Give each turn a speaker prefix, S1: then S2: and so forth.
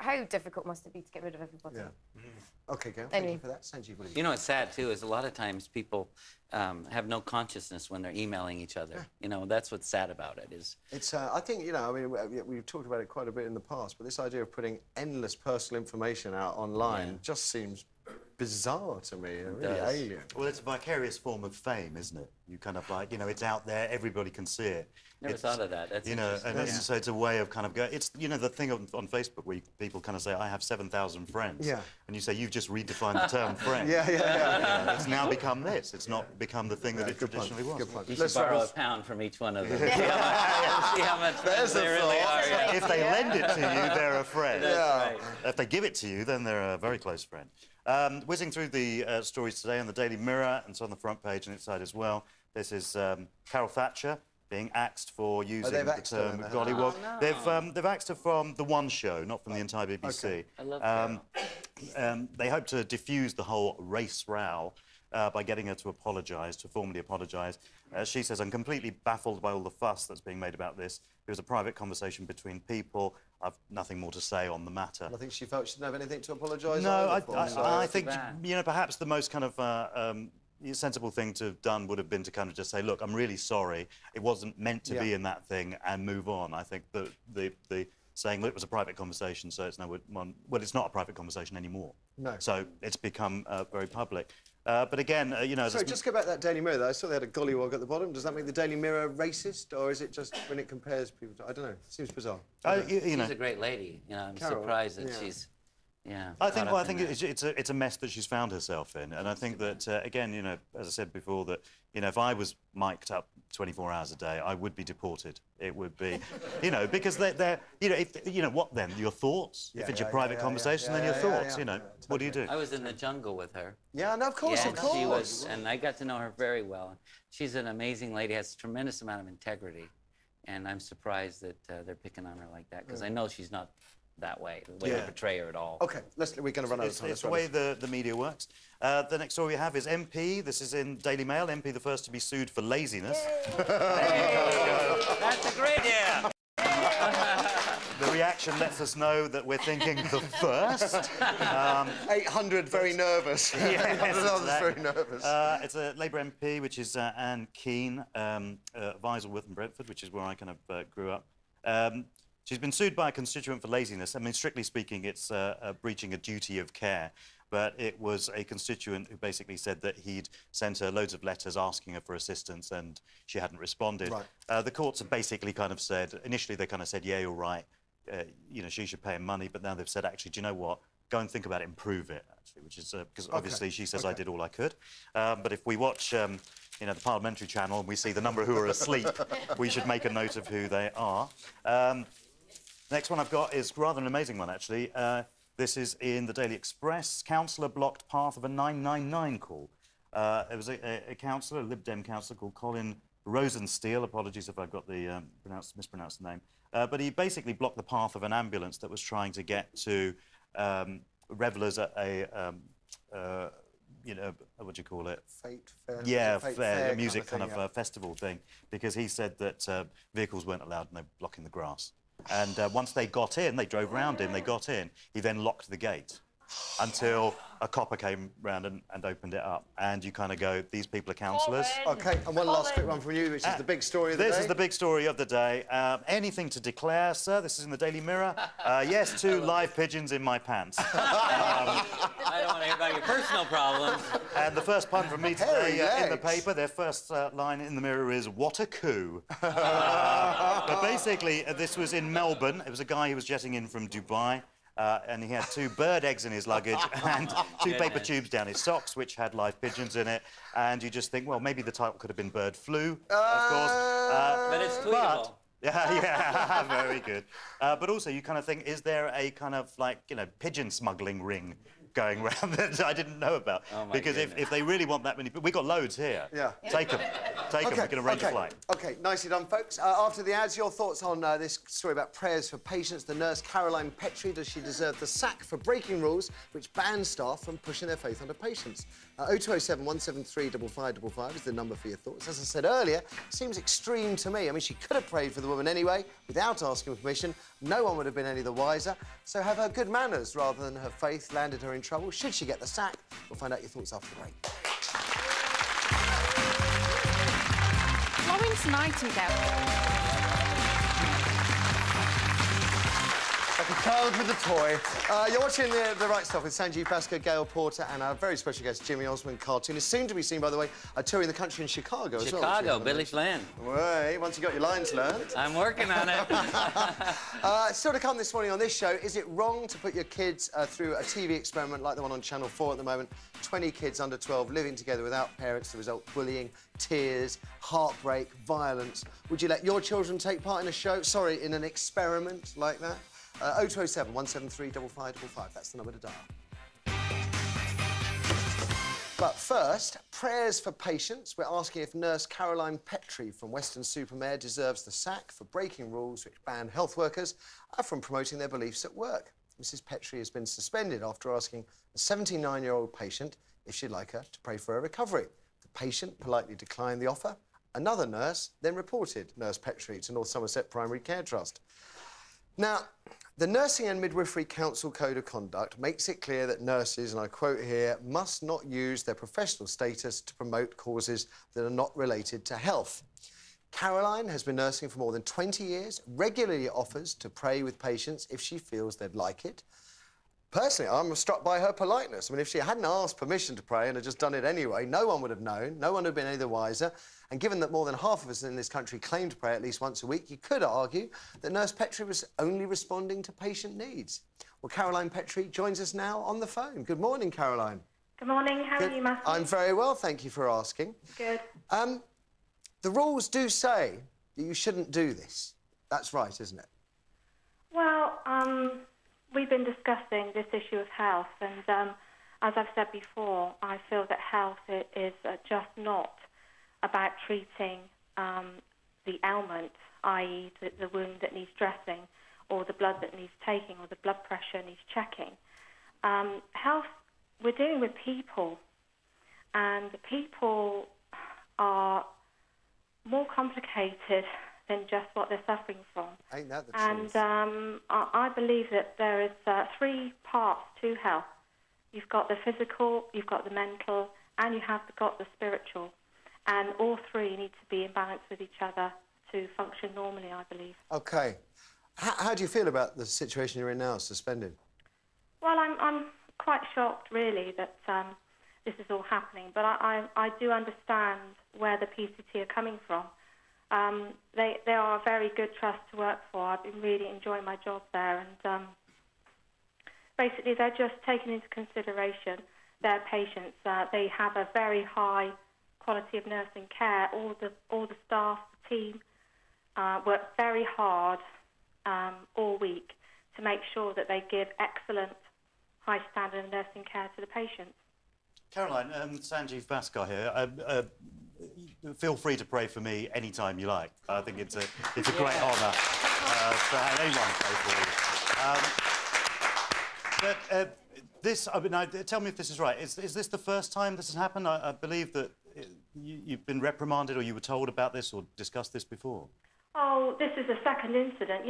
S1: how difficult must it be to get rid of everybody?
S2: Yeah. OK, Gail, thank you for that. Sanjeev, what do
S3: You know what's sad, too, is a lot of times people have no consciousness when they're emailing each other. Yeah. You know, that's what's sad about it, is...
S2: It's, I think, you know, I mean, we've talked about it quite a bit in the past, but this idea of putting endless personal information out online just seems bizarre to me, and really alien.
S4: Well, it's a vicarious form of fame, isn't it? You kind of like, you know, it's out there, everybody can see it.
S3: Never thought of that. That's,
S4: you know, and so it's a way of kind of going. It's, you know, the thing on Facebook where people kind of say, I have 7,000 friends. Yeah. And you say, you've just redefined the term friend.
S2: Yeah.
S4: It's now become this. It's not become the thing that it traditionally was.
S3: Good point. You should borrow a pound from each one of them. See how much friends they really are. Yeah.
S4: If they lend it to you, they're a friend.
S3: That's right.
S4: If they give it to you, then they're a very close friend. Whizzing through the stories today on the Daily Mirror, and it's on the front page and inside as well. This is Carol Thatcher being axed for using the term gollywog.
S3: Oh, no.
S4: They've axed her from the One Show, not from the entire BBC.
S3: Okay. I love Carol.
S4: They hope to diffuse the whole race row by getting her to apologise, to formally apologise. She says, I'm completely baffled by all the fuss that's being made about this. It was a private conversation between people. I've nothing more to say on the matter.
S2: I think she felt she didn't have anything to apologise
S4: No,
S2: for.
S4: I think, you know, perhaps the most kind of sensible thing to have done would have been to kind of just say, look, I'm really sorry. It wasn't meant to be in that thing, and move on. I think that the saying, look, it was a private conversation, so it's no one... Well, it's not a private conversation anymore. No. So it's become very public. But again, you know...
S2: Sorry, just go back to that Daily Mirror, though. I saw they had a gollywog at the bottom. Does that make the Daily Mirror racist, or is it just when it compares people to... I don't know. It seems bizarre.
S4: You know,
S3: she's a great lady. You know, I'm surprised that she's... Yeah,
S4: I think it's a mess that she's found herself in, and I think that again, you know, as I said before, that you know, if I was mic'd up 24 hours a day, I would be deported. It would be, you know, because they're you know, if you know what then your thoughts. If it's your private conversation, then your thoughts. You know, what do you do?
S3: I was in the jungle with her.
S2: Yeah, no, of course,
S3: of course. She was, and I got to know her very well. She's an amazing lady, has a tremendous amount of integrity, and I'm surprised that they're picking on her like that, because I know she's not that way, the way they portray her at all.
S2: OK, we're going to run out of time.
S4: It's the way the media works. The next story we have is MP. This is in Daily Mail. MP the first to be sued for laziness.
S3: That's a great...
S4: Yeah. The reaction lets us know that we're thinking the first.
S2: 800 very nervous.
S4: Yes,
S2: very nervous.
S4: It's a Labour MP, which is Anne Keane, Isleworth and Brentford, which is where I kind of grew up. She's been sued by a constituent for laziness. I mean, strictly speaking, it's breaching a duty of care. But it was a constituent who basically said that he'd sent her loads of letters asking her for assistance and she hadn't responded. Right. The courts have basically kind of said, initially they kind of said, yeah, you're right, you know, she should pay him money. But now they've said, actually, do you know what? Go and think about it and prove it, actually, which is because obviously she says I did all I could. But if we watch... you know, the parliamentary channel, and we see the number who are asleep, we should make a note of who they are. Next one I've got is rather an amazing one, actually. This is in the Daily Express. Councillor blocked path of a 999 call. There was a councillor, a Lib Dem councillor called Colin Rosensteel. Apologies if I've got the mispronounced the name. But he basically blocked the path of an ambulance that was trying to get to revellers at a... you know, what do you call it?
S2: Fate fair.
S4: Yeah, fair, a music kind of festival thing, because he said that vehicles weren't allowed and they were blocking the grass. And once they got in, they drove round him, they got in, he then locked the gate until a copper came round and opened it up. And you kind of go, these people are councillors.
S2: OK, and one last quick one from you, which is the big story of the day.
S4: This is the big story of the day. Anything to declare, sir? This is in the Daily Mirror. Yes to live pigeons in my pants.
S3: I don't want to hear about your personal problems.
S4: And the first pun from me today in the paper, their first line in the Mirror is, what a coup. But basically, this was in Melbourne. It was a guy who was jetting in from Dubai. And he had 2 bird eggs in his luggage and 2 paper tubes down his socks, which had live pigeons in it. And you just think, well, maybe the title could have been Bird Flu, of course.
S3: But it's tweetable.
S4: Yeah, very good. But also, you kind of think, is there a kind of, like, you know, pigeon smuggling ring going around that I didn't know about?
S3: Oh, my
S4: because if they really want that many... We've got loads here.
S2: Yeah.
S4: Take them. Take them, we can arrange a flight.
S2: OK, nicely done, folks. After the ads, your thoughts on this story about prayers for patients. The nurse Caroline Petrie, does she deserve the sack for breaking rules which ban staff from pushing their faith onto patients? 0207 173 5555 is the number for your thoughts. As I said earlier, it seems extreme to me. I mean, she could have prayed for the woman anyway, without asking permission. No one would have been any the wiser. So have her good manners rather than her faith landed her in trouble? Should she get the sack? We'll find out your thoughts after the break.
S1: Florence Nightingale.
S2: Like a child with a toy. You're watching the Right Stuff with Sanjeev Bhaskar, Gail Porter, and our very special guest, Jimmy Osmond, cartoon. Is soon to be seen, by the way, touring the country in Chicago as well.
S3: Chicago, Billy Flynn.
S2: Way, once you got your lines learned.
S3: I'm working on it.
S2: Still to come this morning on this show, is it wrong to put your kids through a TV experiment like the one on Channel 4 at the moment? 20 kids under 12 living together without parents, the result bullying, tears, heartbreak, violence. Would you let your children take part in a show, sorry, in an experiment like that? 0207 173 5555, that's the number to dial. But first, prayers for patients. We're asking if nurse Caroline Petrie from Weston-super-Mare deserves the sack for breaking rules which ban health workers from promoting their beliefs at work. Mrs Petrie has been suspended after asking a 79-year-old patient if she'd like her to pray for her recovery. The patient politely declined the offer. Another nurse then reported Nurse Petrie to North Somerset Primary Care Trust. Now, the Nursing and Midwifery Council Code of Conduct makes it clear that nurses, and I quote here, must not use their professional status to promote causes that are not related to health. Caroline has been nursing for more than 20 years, regularly offers to pray with patients if she feels they'd like it. Personally, I'm struck by her politeness. I mean, if she hadn't asked permission to pray and had just done it anyway, no one would have known, no one would have been any the wiser. And given that more than half of us in this country claim to pray at least once a week, you could argue that Nurse Petrie was only responding to patient needs. Well, Caroline Petrie joins us now on the phone. Good morning, Caroline.
S5: Good morning. How are you, Matthew?
S2: I'm very well, thank you for asking.
S5: Good.
S2: The rules do say that you shouldn't do this. That's right, isn't it?
S5: Well, we've been discussing this issue of health, and as I've said before, I feel that health is just not about treating the ailment, i.e. the wound that needs dressing, or the blood that needs taking, or the blood pressure needs checking. Health, we're dealing with people, and people are more complicated than just what they're suffering from.
S2: Ain't that the
S5: truth?
S2: And
S5: I believe that there is 3 parts to health. You've got the physical, you've got the mental, and you have got the spiritual. And all 3 need to be in balance with each other to function normally, I believe.
S2: OK. How do you feel about the situation you're in now, suspended? Well,
S5: I'm quite shocked, really, that this is all happening. But I do understand where the PCT are coming from. They are a very good trust to work for. I've been really enjoying my job there, and basically they're just taking into consideration their patients. They have a very high quality of nursing care. All the staff, the team, work very hard all week to make sure that they give excellent, high standard of nursing care to the patients.
S4: Caroline, Sanjeev Bhaskar here. Feel free to pray for me anytime you like. I think it's a great honour to have anyone pray for you. This, I mean, tell me if this is right. Is this the first time this has happened? I believe that you've been reprimanded, or you were told about this or discussed this before.
S5: Oh, this is the second incident.